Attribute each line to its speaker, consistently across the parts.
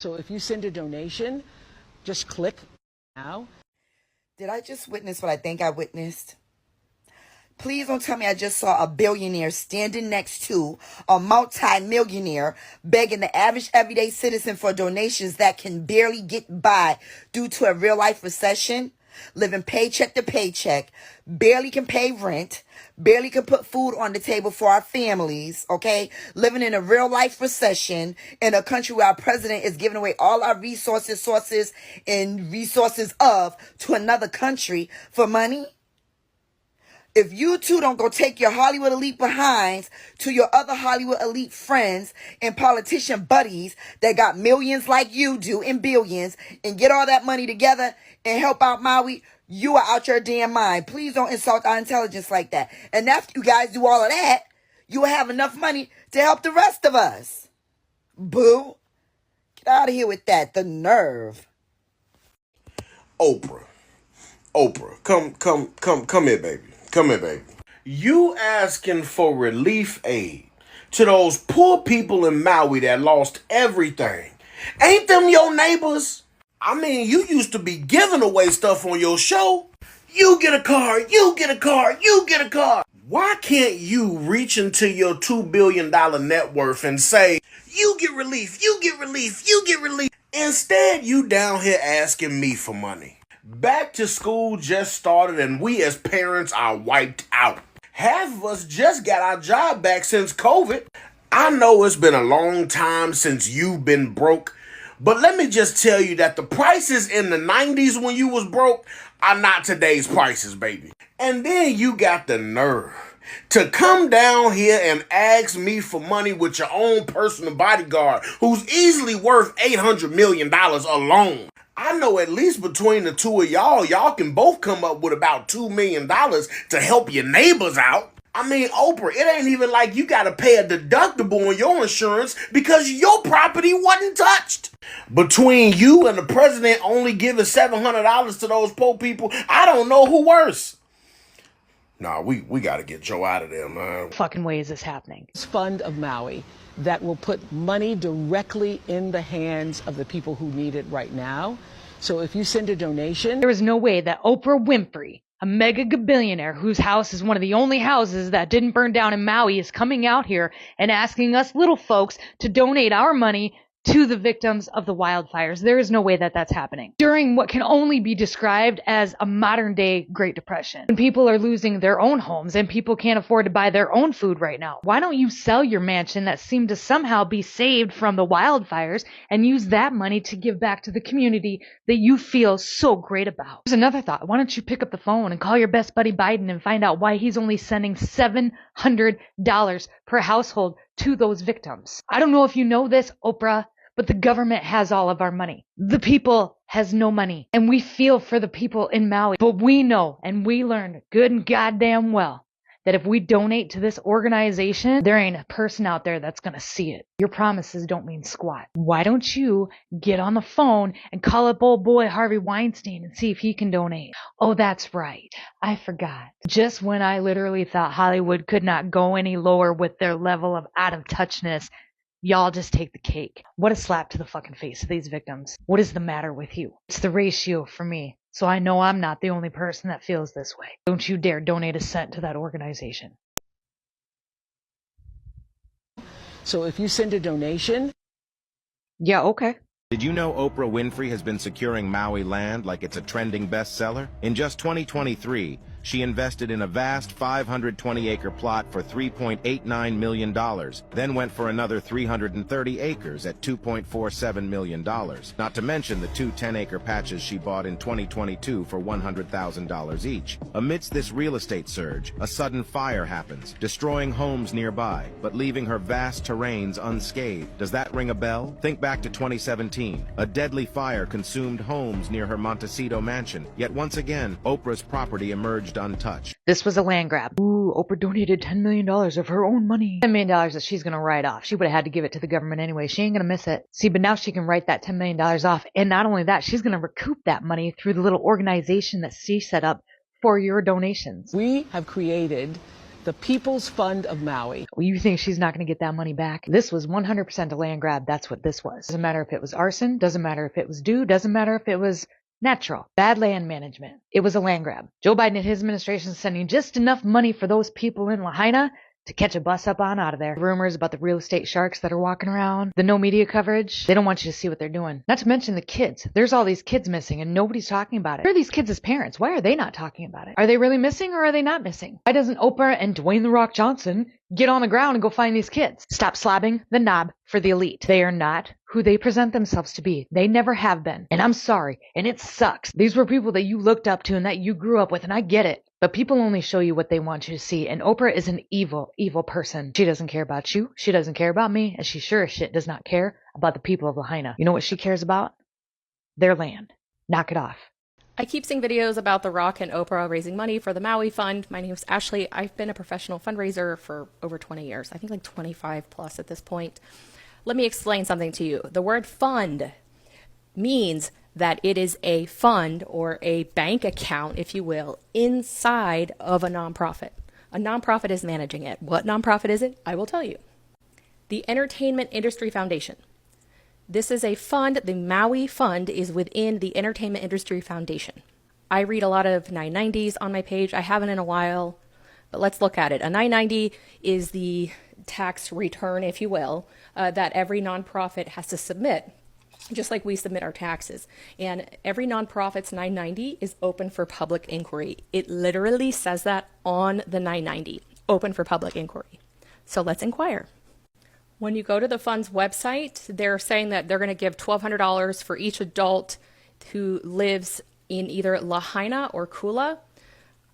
Speaker 1: So if you send a donation, just click now.
Speaker 2: Did I just witness what I think I witnessed? Please don't tell me I just saw a billionaire standing next to a multi-millionaire begging the average everyday citizen for donations that can barely get by due to a real-life recession, living paycheck to paycheck, barely can pay rent, barely can put food on the table for our families, okay? Living in a real-life recession in a country where our president is giving away all our resources and resources to another country for money. If you two don't go take your Hollywood elite behinds to your other Hollywood elite friends and politician buddies that got millions like you do and billions and get all that money together and help out Maui, you are out your damn mind. Please don't insult our intelligence like that. And after you guys do all of that, you will have enough money to help the rest of us. Boo. Get out of here with that. The nerve.
Speaker 3: Oprah, come here, baby. Come here, baby. You asking for relief aid to those poor people in Maui that lost everything. Ain't them your neighbors? I mean, you used to be giving away stuff on your show. You get a car, you get a car, you get a car. Why can't you reach into your $2 billion net worth and say, you get relief, you get relief, you get relief? Instead, you down here asking me for money. Back to school just started and we as parents are wiped out. Half of us just got our job back since COVID. I know it's been a long time since you've been broke, but let me just tell you that the prices in the 90s when you was broke are not today's prices, baby. And then you got the nerve to come down here and ask me for money with your own personal bodyguard who's easily worth $800 million alone. I know at least between the two of y'all can both come up with about $2 million to help your neighbors out. I mean, Oprah, it ain't even like you gotta pay a deductible on your insurance because your property wasn't touched. Between you and the president only giving $700 to those poor people, I don't know who worse. Nah, we gotta get Joe out of there, man.
Speaker 4: Fucking way is this happening?
Speaker 1: This fund of Maui that will put money directly in the hands of the people who need it right now. So if you send a donation...
Speaker 4: There is no way that Oprah Winfrey, a mega billionaire whose house is one of the only houses that didn't burn down in Maui, is coming out here and asking us little folks to donate our money to the victims of the wildfires. There is no way that that's happening during what can only be described as a modern day Great Depression, when people are losing their own homes and people can't afford to buy their own food right now. Why don't you sell your mansion that seemed to somehow be saved from the wildfires and use that money to give back to the community that you feel so great about? There's another thought. Why don't you pick up the phone and call your best buddy Biden and find out why he's only sending $700 per household to those victims? I don't know if you know this, Oprah, but the government has all of our money. The people has no money. And we feel for the people in Maui. But we know and we learned good and goddamn well that if we donate to this organization, there ain't a person out there that's gonna see it. Your promises don't mean squat. Why don't you get on the phone and call up old boy Harvey Weinstein and see if he can donate? Oh, that's right. I forgot. Just when I literally thought Hollywood could not go any lower with their level of out of touchness, y'all just take the cake. What a slap to the fucking face of these victims. What is the matter with you? It's the ratio for me. So I know I'm not the only person that feels this way. Don't you dare donate a cent to that organization.
Speaker 1: So if you send a donation...
Speaker 4: Yeah, okay.
Speaker 5: Did you know Oprah Winfrey has been securing Maui land like it's a trending bestseller? In just 2023, she invested in a vast 520-acre plot for $3.89 million, then went for another 330 acres at $2.47 million, not to mention the two 10-acre patches she bought in 2022 for $100,000 each. Amidst this real estate surge, a sudden fire happens, destroying homes nearby, but leaving her vast terrains unscathed. Does that ring a bell? Think back to 2017. A deadly fire consumed homes near her Montecito mansion, yet once again, Oprah's property emerged untouched.
Speaker 4: This was a land grab. Ooh, Oprah donated $10 million of her own money. $10 million that she's gonna write off. She would have had to give it to the government anyway. She ain't gonna miss it. See, but now she can write that $10 million off. And not only that, she's gonna recoup that money through the little organization that she set up for your donations.
Speaker 1: We have created the People's Fund of Maui.
Speaker 4: Well, you think she's not going to get that money back? This was 100% a land grab. That's what this was. Doesn't matter if it was arson. Doesn't matter if it was due. Doesn't matter if it was natural. Bad land management. It was a land grab. Joe Biden and his administration is sending just enough money for those people in Lahaina to catch a bus up on out of there. Rumors about the real estate sharks that are walking around, the no media coverage. They don't want you to see what they're doing. Not to mention the kids. There's all these kids missing and nobody's talking about it. Where are these kids as parents? Why are they not talking about it? Are they really missing or are they not missing? Why doesn't Oprah and Dwayne "The Rock" Johnson get on the ground and go find these kids? Stop slabbing the knob for the elite. They are not who they present themselves to be. They never have been. And I'm sorry. And it sucks. These were people that you looked up to and that you grew up with, and I get it. But people only show you what they want you to see. And Oprah is an evil, evil person. She doesn't care about you. She doesn't care about me. And she sure as shit does not care about the people of Lahaina. You know what she cares about? Their land. Knock it off.
Speaker 6: I keep seeing videos about The Rock and Oprah raising money for the Maui Fund. My name is Ashley. I've been a professional fundraiser for over 20 years. I think like 25 plus at this point. Let me explain something to you. The word fund means that it is a fund or a bank account, if you will, inside of a nonprofit. A nonprofit is managing it. What nonprofit is it? I will tell you. The Entertainment Industry Foundation. This is a fund. The Maui Fund is within the Entertainment Industry Foundation. I read a lot of 990s on my page. I haven't in a while, but let's look at it. A 990 is the tax return, if you will, that every nonprofit has to submit, just like we submit our taxes. And every nonprofit's 990 is open for public inquiry. It literally says that on the 990, open for public inquiry. So let's inquire. When you go to the fund's website, they're saying that they're going to give $1,200 for each adult who lives in either Lahaina or Kula.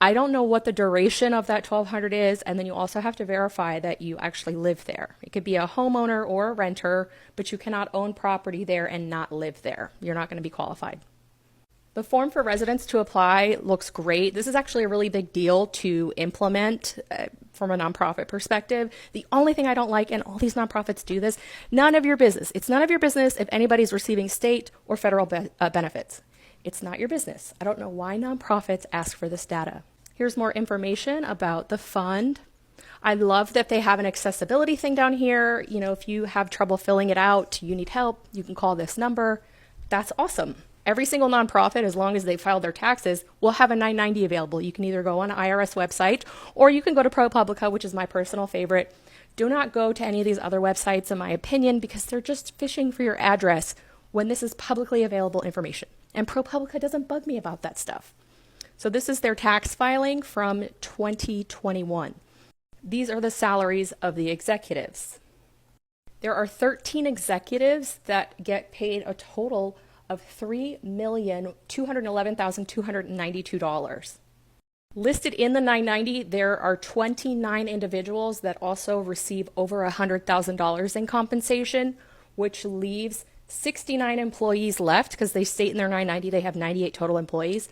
Speaker 6: I don't know what the duration of that $1,200 is, and then you also have to verify that you actually live there. It could be a homeowner or a renter, but you cannot own property there and not live there. You're not going to be qualified. The form for residents to apply looks great. This is actually a really big deal to implement from a nonprofit perspective. The only thing I don't like, and all these nonprofits do this, none of your business. It's none of your business if anybody's receiving state or federal benefits. It's not your business. I don't know why nonprofits ask for this data. Here's more information about the fund. I love that they have an accessibility thing down here. You know, if you have trouble filling it out, you need help, you can call this number. That's awesome. Every single nonprofit, as long as they file their taxes, will have a 990 available. You can either go on an IRS website or you can go to ProPublica, which is my personal favorite. Do not go to any of these other websites, in my opinion, because they're just fishing for your address when this is publicly available information. And ProPublica doesn't bug me about that stuff. So this is their tax filing from 2021. These are the salaries of the executives. There are 13 executives that get paid a total of $3,211,292. Listed in the 990, there are 29 individuals that also receive over $100,000 in compensation, which leaves 69 employees left, because they state in their 990 they have 98 total employees.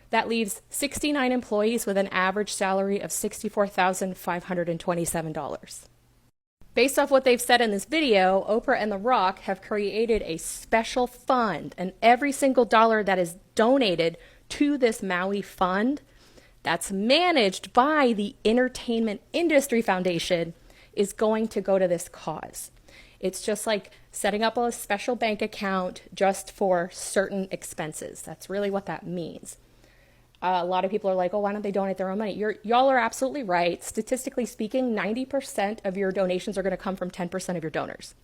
Speaker 6: That leaves 69 employees with an average salary of $64,527. Based off what they've said in this video, Oprah and The Rock have created a special fund, and every single dollar that is donated to this Maui fund that's managed by the Entertainment Industry Foundation is going to go to this cause. It's just like setting up a special bank account just for certain expenses. That's really what that means. A lot of people are like, oh, why don't they donate their own money? Y'all are absolutely right. Statistically speaking, 90% of your donations are going to come from 10% of your donors.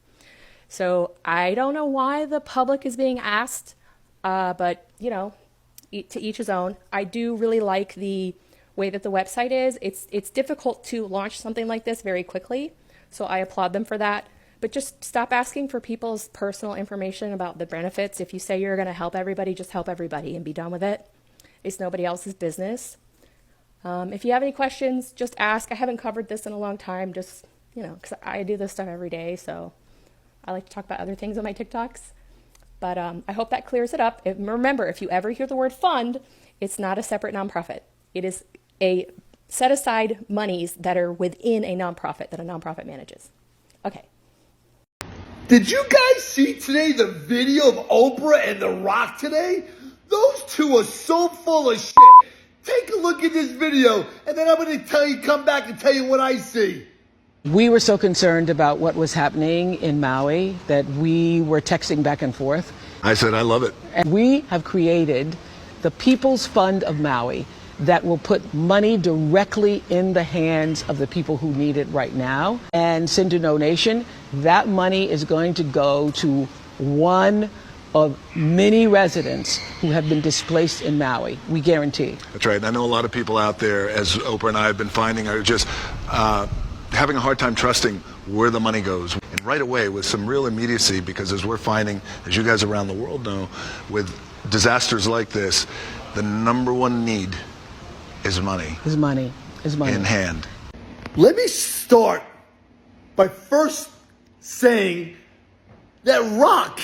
Speaker 6: So I don't know why the public is being asked, but, you know, to each his own. I do really like the way that the website is. It's difficult to launch something like this very quickly, so I applaud them for that. But just stop asking for people's personal information about the benefits. If you say you're going to help everybody, just help everybody and be done with it. It's nobody else's business. If you have any questions, just ask. I haven't covered this in a long time, just, you know, because I do this stuff every day, so I like to talk about other things on my TikToks. But I hope that clears it up. Remember, if you ever hear the word fund, it's not a separate nonprofit. It is a set aside monies that are within a nonprofit that a nonprofit manages. Okay.
Speaker 7: Did you guys see today the video of Oprah and The Rock today? Those two are so full of shit. Take a look at this video, and then I'm going to come back and tell you what I see.
Speaker 1: We were so concerned about what was happening in Maui that we were texting back and forth.
Speaker 8: I said, I love it.
Speaker 1: And we have created the People's Fund of Maui that will put money directly in the hands of the people who need it right now and send a donation. That money is going to go to one of many residents who have been displaced in Maui. We guarantee.
Speaker 8: That's right. And I know a lot of people out there, as Oprah and I have been finding, are just having a hard time trusting where the money goes. And right away, with some real immediacy, because as we're finding, as you guys around the world know, with disasters like this, the number one need is money.
Speaker 1: Is money. Is money.
Speaker 8: In hand.
Speaker 7: Let me start by first saying that Rock,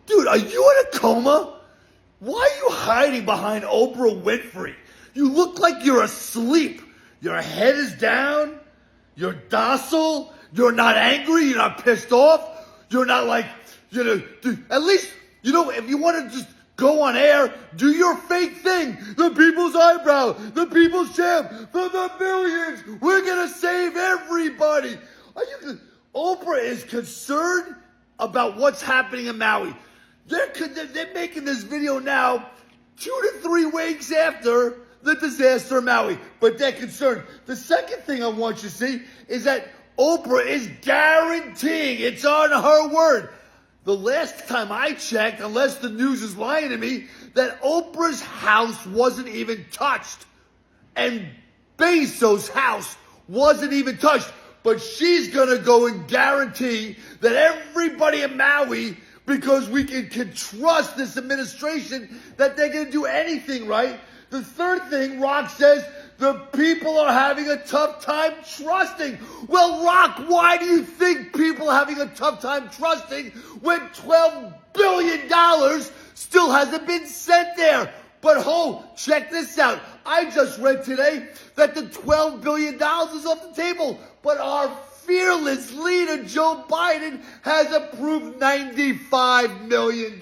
Speaker 7: dude, are you in a coma? Why are you hiding behind Oprah Winfrey? You look like you're asleep. Your head is down. You're docile. You're not angry. You're not pissed off. You're not like, dude, at least, if you want to just go on air, do your fake thing. The people's eyebrow, the people's champ, for the millions. We're going to save everybody. Oprah is concerned about what's happening in Maui. They're making this video now 2 to 3 weeks after the disaster in Maui, but they're concerned. The second thing I want you to see is that Oprah is guaranteeing, it's on her word. The last time I checked, unless the news is lying to me, that Oprah's house wasn't even touched. And Bezos' house wasn't even touched. But she's going to go and guarantee that everybody in Maui, because we can trust this administration, that they're going to do anything right. The third thing, Rock says, the people are having a tough time trusting. Well, Rock, why do you think people are having a tough time trusting when $12 billion still hasn't been sent there? But check this out. I just read today that the $12 billion is off the table, but our fearless leader, Joe Biden, has approved $95 million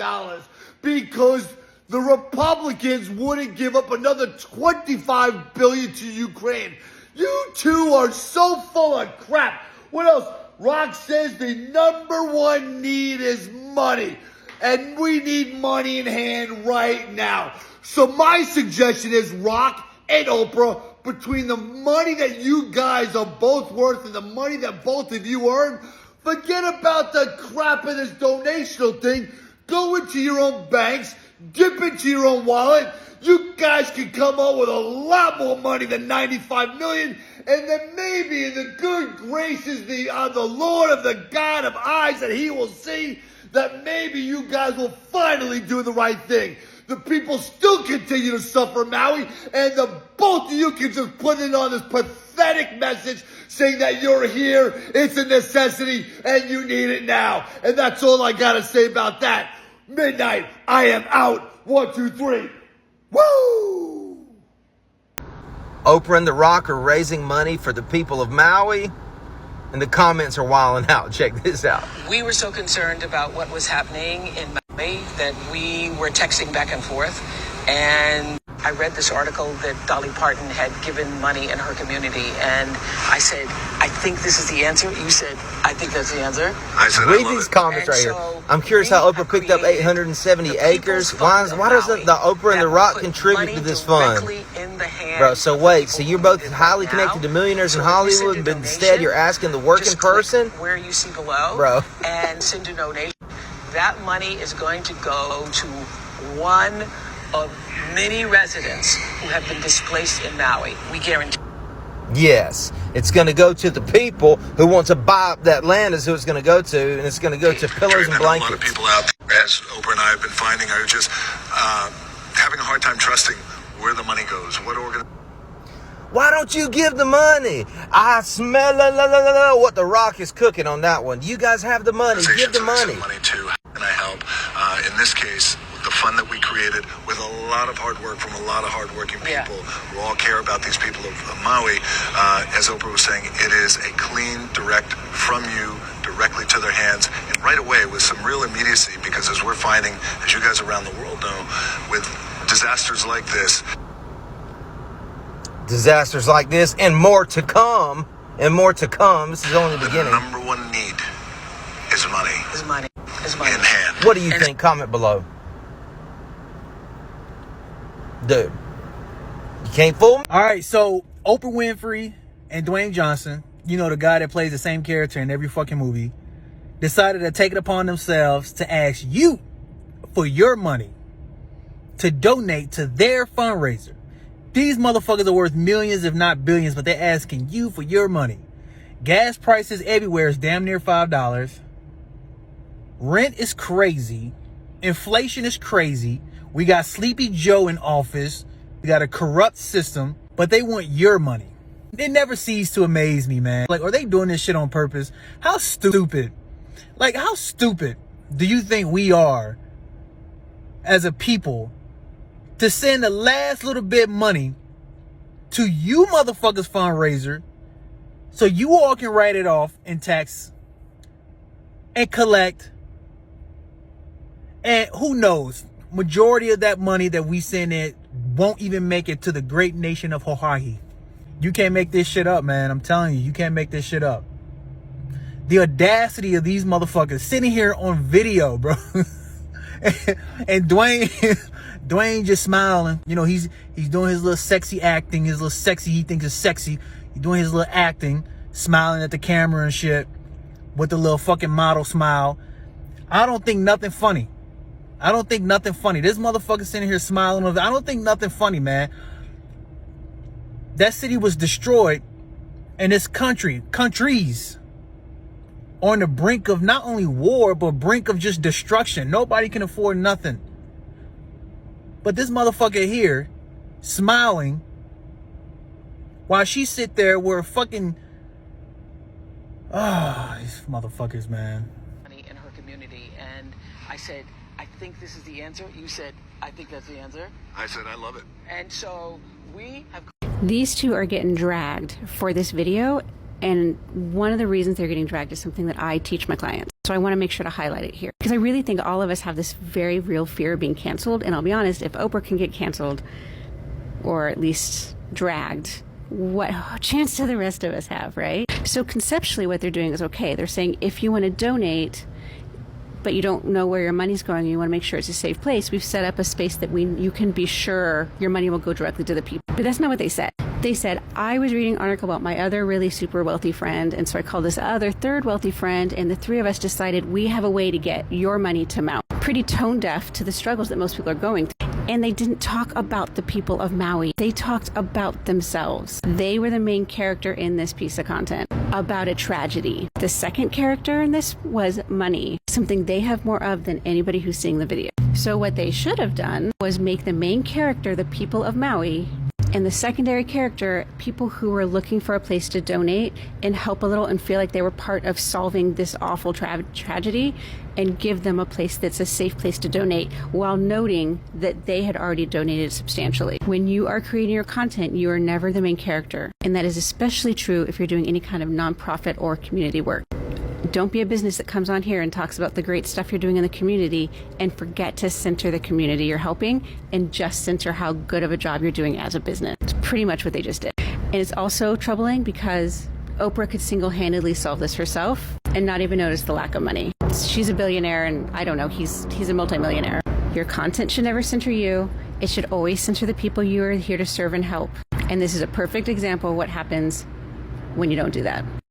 Speaker 7: because the Republicans wouldn't give up another $25 billion to Ukraine. You two are so full of crap. What else? Rock says the number one need is money. And we need money in hand right now. So my suggestion is, Rock and Oprah, between the money that you guys are both worth and the money that both of you earn, forget about the crap of this donational thing. Go into your own banks, dip into your own wallet. You guys can come up with a lot more money than $95 million, and then maybe in the good graces of the Lord, of the God of eyes, that He will see that maybe you guys will finally do the right thing. The people still continue to suffer in Maui, and the both of you can just put it on this pathetic message saying that you're here, it's a necessity, and you need it now. And that's all I gotta say about that. Midnight, I am out. 1, 2, 3. Woo!
Speaker 9: Oprah and The Rock are raising money for the people of Maui, and the comments are wilding out. Check this out.
Speaker 1: We were so concerned about what was happening in Maui that we were texting back and forth. And I read this article that Dolly Parton had given money in her community. And I said, I think this is the answer. You said, I think that's the answer.
Speaker 8: I said,
Speaker 9: read these comments right here. I'm curious how Oprah picked up 870 acres. Why doesn't the Oprah and The Rock contribute to this fund? Bro, so wait, so you're both highly connected to millionaires in Hollywood, but instead you're asking the working person?
Speaker 1: Where you see below,
Speaker 9: bro,
Speaker 1: and send a donation. That money is going to go to one of many residents who have been displaced in Maui. We guarantee.
Speaker 9: Yes, it's going to go to the people who want to buy up that land is who it's going to go to, and it's going to go to pillows and blankets.
Speaker 8: A lot of people out there, as Oprah and I have been finding, are just having a hard time trusting where the money goes.
Speaker 9: Why don't you give the money? I smell what The Rock is cooking on that one. You guys have the money. Give the money.
Speaker 8: Money too. Can I help? In this case, the fund that we created with a lot of hard work from a lot of hardworking people who all care about these people of Maui. As Oprah was saying, it is a clean, direct from you directly to their hands, and right away with some real immediacy, because as we're finding, as you guys around the world know, with disasters like this.
Speaker 9: disasters like this and more to come. And more to come. This is only the beginning.
Speaker 8: The number one need is money.
Speaker 10: Is money. Is money.
Speaker 8: In hand.
Speaker 9: What do you think? Comment below. Dude, you can't fool me.
Speaker 11: All right, so Oprah Winfrey and Dwayne Johnson, you know, the guy that plays the same character in every fucking movie, decided to take it upon themselves to ask you for your money to donate to their fundraiser. These motherfuckers are worth millions, if not billions, but they're asking you for your money. Gas prices everywhere is damn near $5. Rent is crazy. Inflation is crazy. We got Sleepy Joe in office. We got a corrupt system, but they want your money. It never ceases to amaze me, man. Like, are they doing this shit on purpose? How stupid? Like, how stupid do you think we are as a people to send the last little bit of money to you motherfuckers fundraiser so you all can write it off in tax and collect? And who knows, majority of that money that we send in won't even make it to the great nation of Hawaii. You can't make this shit up, man. I'm telling you, you can't make this shit up. The audacity of these motherfuckers sitting here on video, bro. and Dwayne just smiling. You know, he's doing his little sexy acting, his little sexy, he thinks is sexy. He's doing his little acting, smiling at the camera and shit with the little fucking model smile. I don't think nothing funny. I don't think nothing funny. This motherfucker sitting here smiling. I don't think nothing funny, man. That city was destroyed, and this countries on the brink of not only war, but brink of just destruction. Nobody can afford nothing. But this motherfucker here, smiling, while she sit there where fucking, these motherfuckers, man.
Speaker 1: In her community, and I said, I think this is the answer. You said, I think that's the answer.
Speaker 8: I said I love it.
Speaker 1: And so we have.
Speaker 12: These two are getting dragged for this video, and one of the reasons they're getting dragged is something that I teach my clients. So I want to make sure to highlight it here, because I really think all of us have this very real fear of being canceled. And I'll be honest, if Oprah can get canceled, or at least dragged, what chance do the rest of us have, right? So conceptually what they're doing is okay. They're saying if you want to donate, but you don't know where your money's going, you want to make sure it's a safe place, we've set up a space that you can be sure your money will go directly to the people. But that's not what they said. They said, I was reading an article about my other really super wealthy friend, and so I called this other third wealthy friend, and the three of us decided we have a way to get your money to Maui. Pretty tone deaf to the struggles that most people are going through. And they didn't talk about the people of Maui. They talked about themselves. They were the main character in this piece of content about a tragedy. The second character in this was money, something they have more of than anybody who's seeing the video. So what they should have done was make the main character the people of Maui, and the secondary character people who were looking for a place to donate and help a little and feel like they were part of solving this awful tragedy, and give them a place that's a safe place to donate while noting that they had already donated substantially. When you are creating your content, you are never the main character. And that is especially true if you're doing any kind of nonprofit or community work. Don't be a business that comes on here and talks about the great stuff you're doing in the community and forget to center the community you're helping and just center how good of a job you're doing as a business. It's pretty much what they just did. And it's also troubling because Oprah could single-handedly solve this herself and not even notice the lack of money. She's a billionaire, and I don't know, he's a multimillionaire. Your content should never center you. It should always center the people you are here to serve and help. And this is a perfect example of what happens when you don't do that.